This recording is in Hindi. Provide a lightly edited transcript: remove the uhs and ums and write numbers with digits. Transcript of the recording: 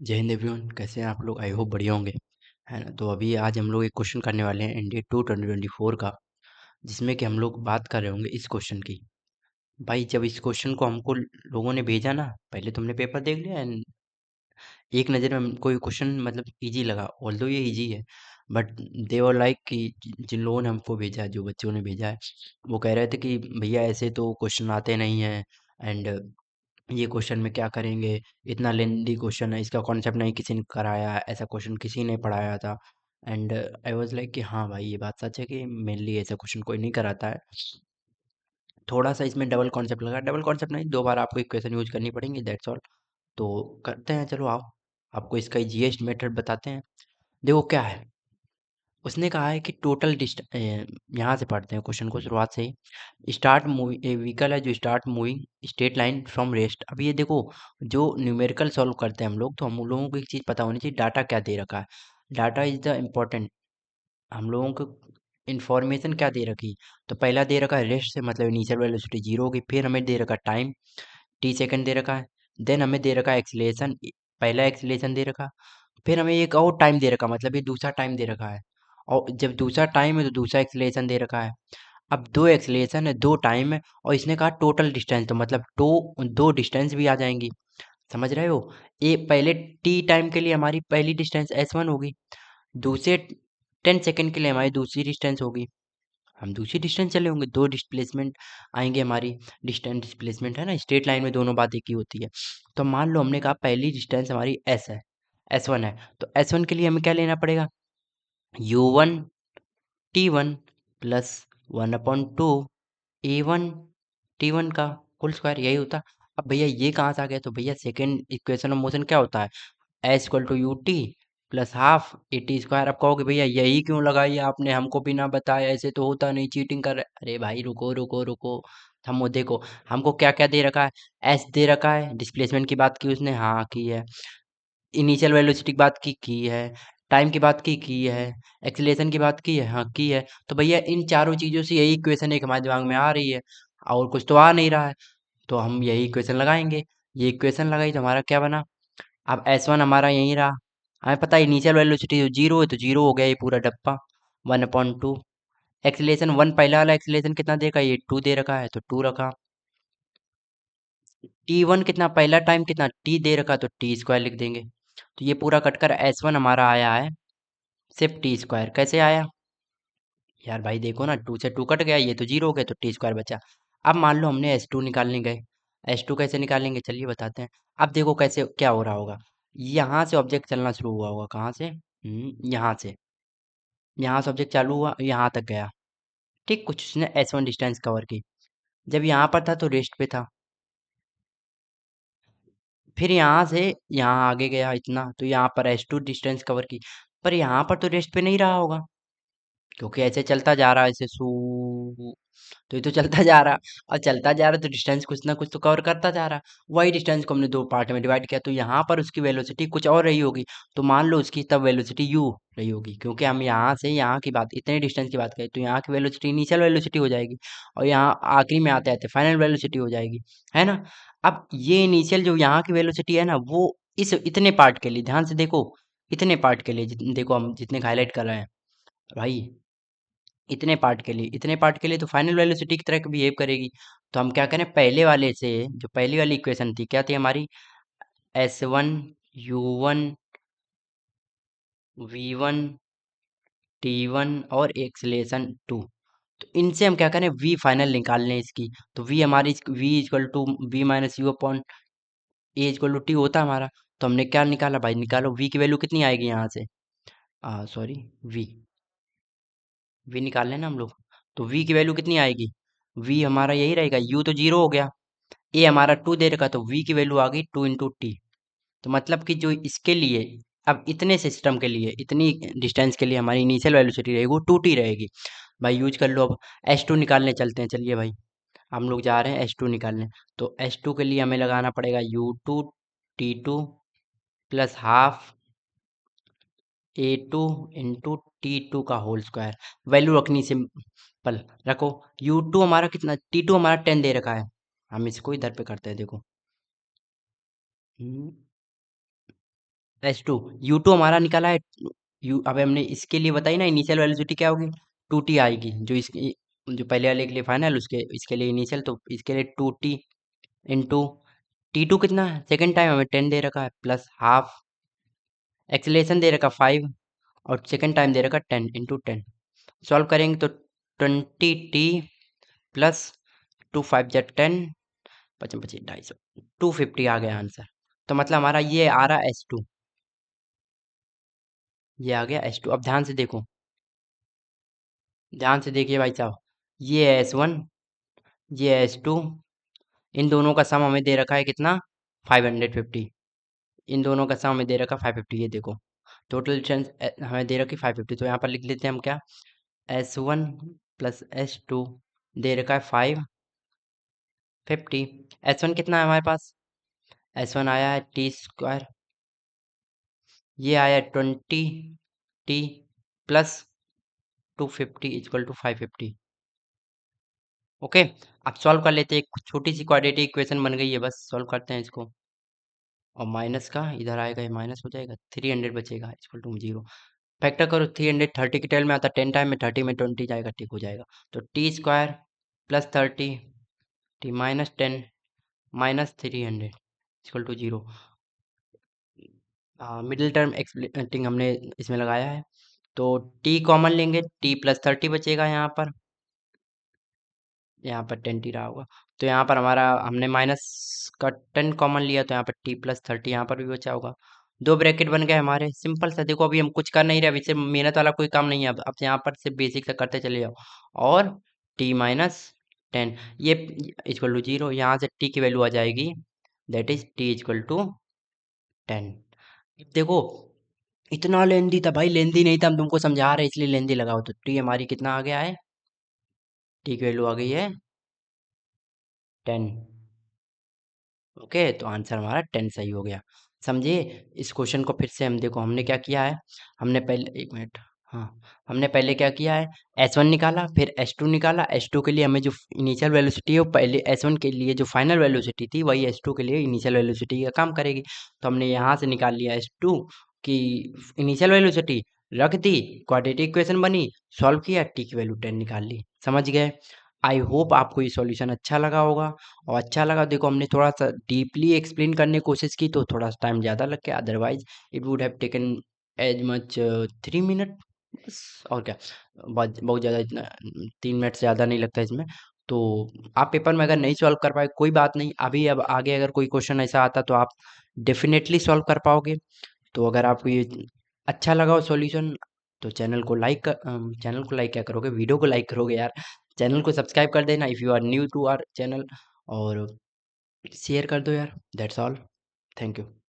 जय हिंद एवरीवन। कैसे हैं आप लोग? आई होप बढ़िया होंगे, है ना। तो अभी आज हम लोग एक क्वेश्चन करने वाले हैं एनडीए 2 2024 का, जिसमें कि हम लोग बात कर रहे होंगे इस क्वेश्चन की। भाई जब इस क्वेश्चन को हमको लोगों ने भेजा ना, पहले तुमने पेपर देख लिया एंड एक नज़र में हमको ये क्वेश्चन मतलब इजी लगा, ऑल्दो ये इजी है, बट दे वर लाइक कि जिन लोगों ने हमको भेजा है, जो बच्चों ने भेजा है, वो कह रहे थे कि भैया ऐसे तो क्वेश्चन आते नहीं हैं, एंड ये क्वेश्चन में क्या करेंगे, इतना लेंदी क्वेश्चन है, इसका कॉन्सेप्ट नहीं किसी ने कराया है, ऐसा क्वेश्चन किसी ने पढ़ाया था। एंड आई वाज लाइक कि हाँ भाई, ये बात सच है कि मेनली ऐसा क्वेश्चन कोई नहीं कराता है। थोड़ा सा इसमें डबल कॉन्सेप्ट लगा, डबल कॉन्सेप्ट नहीं, दो बार आपको इक्वेशन यूज करनी पड़ेंगी, दैट्स ऑल। तो करते हैं, चलो आओ, आपको इसका इजीएस्ट मेथड बताते हैं। देखो क्या है, उसने कहा है कि टोटल डिस्ट यहाँ से पढ़ते हैं क्वेश्चन को शुरुआत से ही। स्टार्ट मूविंग, ए व्हीकल है जो start moving straight line from rest. अब ये देखो, जो न्यूमेरिकल सॉल्व करते हैं हम लोग, तो हम लोगों को एक चीज़ पता होनी चाहिए, डाटा क्या दे रखा है। Data is the important. हम लोगों को इन्फॉर्मेशन क्या दे रखी, तो पहला दे रखा है रेस्ट से मतलब इनिशियल वेलोसिटी जीरो होगी, फिर हमें दे रखा है टाइम टी सेकंड दे रखा है, देन हमें दे रखा है एक्सीलरेशन, पहला एक्सीलरेशन दे रखा, फिर हमें एक और टाइम दे रखा, मतलब ये दूसरा टाइम दे रखा है। और जब दूसरा टाइम है तो दूसरा एक्सीलरेशन दे रखा है। अब दो एक्सीलरेशन है, दो टाइम है, और इसने कहा टोटल डिस्टेंस, तो मतलब दो डिस्टेंस भी आ जाएंगी। समझ रहे हो? ये पहले टी टाइम के लिए हमारी पहली डिस्टेंस S1 होगी, दूसरे 10 सेकंड के लिए हमारी दूसरी डिस्टेंस होगी। हम दूसरी डिस्टेंस चले होंगे, दो डिस्प्लेसमेंट आएंगे हमारी। डिस्टेंस डिस्प्लेसमेंट है ना, स्ट्रेट लाइन में दोनों बात एक ही होती है। तो मान लो हमने कहा पहली डिस्टेंस हमारी S है, S1 है, तो S1 के लिए हमें क्या लेना पड़ेगा, U1 T1 plus 1/2 A1 T1 का होल स्क्वायर, यही होता। अब भैया ये कहाँ से आ गया, तो भैया सेकेंड इक्वेशन ऑफ मोशन क्या होता है, s equal to u t plus half a t square. अब कहोगे भैया यही क्यों लगाई आपने, हमको बिना बताए, ऐसे तो होता नहीं, चीटिंग कर रहे। अरे भाई रुको रुको रुको, हम वो देखो, हमको क्या क्या दे रखा है, एस दे रखा है, डिस्प्लेसमेंट की बात की उसने, हाँ की है, इनिशियल वेलोसिटी की बात की है, टाइम की बात की है, एक्सीलरेशन की बात की है, हाँ की है। तो भैया इन चारों चीज़ों से यही इक्वेशन एक हमारे दिमाग में आ रही है, और कुछ तो आ नहीं रहा है, तो हम यही इक्वेशन लगाएंगे। ये इक्वेशन लगाई तो हमारा क्या बना, अब S1 हमारा यहीं रहा, हमें पता है इनिशियल वेलोसिटी जो जीरो है, तो जीरो हो गया ये पूरा डब्बा, 1/2। एक्सीलरेशन वन, पहला वाला एक्सीलरेशन कितना दे रखा है, ये 2 दे रखा है तो 2 रखा। T1 कितना, पहला टाइम कितना T दे रखा, तो टी स्क्वायर लिख देंगे। तो ये पूरा कटकर S1 हमारा आया है सिर्फ टी स्क्वायर। कैसे आया यार भाई, देखो ना, 2 से 2 कट गया, ये तो जीरो हो गया, तो टी स्क्वायर बचा। अब मान लो हमने S2 निकालने गए, S2 कैसे निकालेंगे, चलिए बताते हैं। अब देखो कैसे क्या हो रहा होगा, यहाँ से ऑब्जेक्ट चलना शुरू हुआ होगा, कहाँ से, यहाँ से, यहाँ से ऑब्जेक्ट चालू हुआ, यहाँ तक गया, ठीक, कुछ उसने S1 डिस्टेंस कवर की। जब यहाँ पर था तो रेस्ट पे था, फिर यहाँ से यहाँ आगे गया इतना, तो यहाँ पर S2 डिस्टेंस कवर की, पर यहाँ पर तो रेस्ट पे नहीं रहा होगा, क्योंकि ऐसे चलता जा रहा है, ऐसे सू, तो ये तो चलता जा रहा, और चलता जा रहा तो डिस्टेंस कुछ ना कुछ तो कवर करता जा रहा। वही डिस्टेंस को हमने दो पार्ट में डिवाइड किया, तो यहाँ पर उसकी वेलोसिटी कुछ और रही होगी, तो मान लो उसकी तब वेलोसिटी u रही होगी, क्योंकि हम यहाँ से यहाँ की बात, इतने डिस्टेंस की बात करें, तो यहाँ की वेलोसिटी इनिशियल वेलोसिटी हो जाएगी, और यहाँ आखिरी में आते आते फाइनल वेलोसिटी हो जाएगी, है ना। अब ये इनिशियल जो यहाँ की वेलोसिटी है ना, वो इस इतने पार्ट के लिए, ध्यान से देखो, इतने पार्ट के लिए देखो, हम जितने हाईलाइट कर रहे हैं भाई, इतने पार्ट के लिए तो फाइनल वेलोसिटी की तरह बिहेव करेगी। तो हम क्या करें, पहले वाले से, जो पहली वाली इक्वेशन थी, क्या थी हमारी, S1 U1 V1 T1 और एक्सलेशन 2। तो इनसे हम क्या करें, V फाइनल निकाल लें इसकी। तो V हमारी V equal to V minus u upon a equal to t होता हमारा। तो हमने क्या निकाला भाई, निकालो V की वैल्यू कितनी आएगी यहाँ से, सॉरी, V V निकाल लेना हम लोग। तो V की वैल्यू कितनी आएगी, V हमारा यही रहेगा, U तो जीरो हो गया, ए हमारा 2 दे रखा, तो V की वैल्यू आ गई 2 × T। तो मतलब कि जो इसके लिए, अब इतने सिस्टम के लिए, इतनी डिस्टेंस के लिए हमारी इनिशियल वेलोसिटी रहेगी वो 2T रहेगी। भाई यूज कर लो। अब S2 निकालने चलते हैं, चलिए भाई, हम लोग जा रहे हैं S2 निकालने। तो S2 के लिए हमें लगाना पड़ेगा U2 T2 plus half A2 × T2 का होल स्क्वायर। वैल्यू रखनी सिंपल रखो। U2 हमारा कितना, T2 हमारा 10 दे रखा है, हम इसको इधर पे करते हैं, देखो, हम्म, U2 हमारा निकाला है। यू अब हमने इसके लिए बताई ना इनिशियल वेलोसिटी क्या होगी, 2t आएगी, जो इसकी जो पहले वाले के लिए फाइनल, उसके इसके लिए इनिशियल, तो इसके लिए 2t इंटू T2 कितना है, सेकेंड टाइम हमें 10 दे रखा है, प्लस हाफ एक्सेलेरेशन दे रखा 5, और सेकेंड टाइम दे रखा 10 इंटू 10। सॉल्व करेंगे तो 20t प्लस 2 5 जा 10, पचम पची 250, 250 आ गया आंसर। तो मतलब हमारा ये आ रहा S2, ये आ गया S2। अब ध्यान से देखो, ध्यान से देखिए भाई साहब, ये है S1, ये है S2, इन दोनों का सम हमें दे रखा है कितना, 550। इन दोनों का सम हमें दे रखा 550, ये देखो टोटल डिस्टेंस हमें दे रखी 550। तो यहाँ पर लिख लेते हैं हम क्या, S1 प्लस S2 दे रखा है 550। S1 कितना है हमारे पास, S1 आया है t², ये आया 20t plus 250 equal to 550। Okay, अब सॉल्व कर लेते हैं, एक छोटी सी क्वाड्रेटिक इक्वेशन बन गई है, बस सॉल्व करते हैं इसको। और माइनस का इधर आएगा, ये माइनस हो जाएगा, 300 बचेगा इक्वल टू 0। फैक्टर करो, 300 30 की टेल में आता है, 10 टाइम में 30 में 20 जाएगा, ठीक हो जाएगा। तो t² plus 30 t minus 10 minus 300 equal to 0। Middle term splitting हमने इसमें लगाया है, तो t कॉमन लेंगे, t प्लस 30 बचेगा यहाँ पर, यहाँ पर 10t रहा होगा। तो यहाँ पर हमारा हमने माइनस का 10 कॉमन लिया, तो यहाँ पर t प्लस 30 यहाँ पर भी बचा होगा। दो ब्रैकेट बन गए हमारे, सिंपल सा। देखो अभी हम कुछ कर नहीं रहे, अभी से मेहनत वाला कोई काम नहीं है, अब यहाँ पर सिर्फ बेसिक से करते चले जाओ। और t माइनस 10 ये इक्वल टू 0, यहाँ से t की वैल्यू आ जाएगी, that is t equal to 10। देखो इतना लेंदी था भाई, लेंदी नहीं था, हम तुमको समझा रहे इसलिए लेंदी लगाओ। तो t हमारी कितना आ गया है, t की वैल्यू आ गई है 10। ओके, तो आंसर हमारा 10 सही हो गया। समझे इस क्वेश्चन को, फिर से हम देखो हमने क्या किया है, हमने पहले एक मिनट, हाँ, हमने पहले क्या किया है, S1 निकाला, फिर S2 निकाला। S2 के लिए हमें जो इनिशियल वेलोसिटी है वो पहले S1 के लिए जो फाइनल वेलोसिटी थी वही S2 के लिए इनिशियल वेलोसिटी का काम करेगी। तो हमने यहाँ से निकाल लिया S2 की इनिशियल वेलोसिटी, रख दी, क्वाड्रेटिक इक्वेशन बनी, सॉल्व किया, टी की वैल्यू 10 निकाल ली। समझ गए। आई होप आपको ये सॉल्यूशन अच्छा लगा होगा। और अच्छा लगा, देखो हमने थोड़ा सा डीपली एक्सप्लेन करने की कोशिश की तो थोड़ा सा टाइम ज़्यादा लग गया, otherwise it would have taken as much 3 minute बस। और क्या, बहुत बहुत ज़्यादा, इतना 3 मिनट से ज़्यादा नहीं लगता इसमें। तो आप पेपर में अगर नहीं सॉल्व कर पाए कोई बात नहीं, अभी अब आगे अगर कोई क्वेश्चन ऐसा आता तो आप डेफिनेटली सॉल्व कर पाओगे। तो अगर आपको ये अच्छा लगा हो सॉल्यूशन, तो चैनल को लाइक क्या करोगे, वीडियो को लाइक करोगे यार, चैनल को सब्सक्राइब कर देना if you are new to our channel, और शेयर कर दो यार, दैट्स ऑल। Thank you.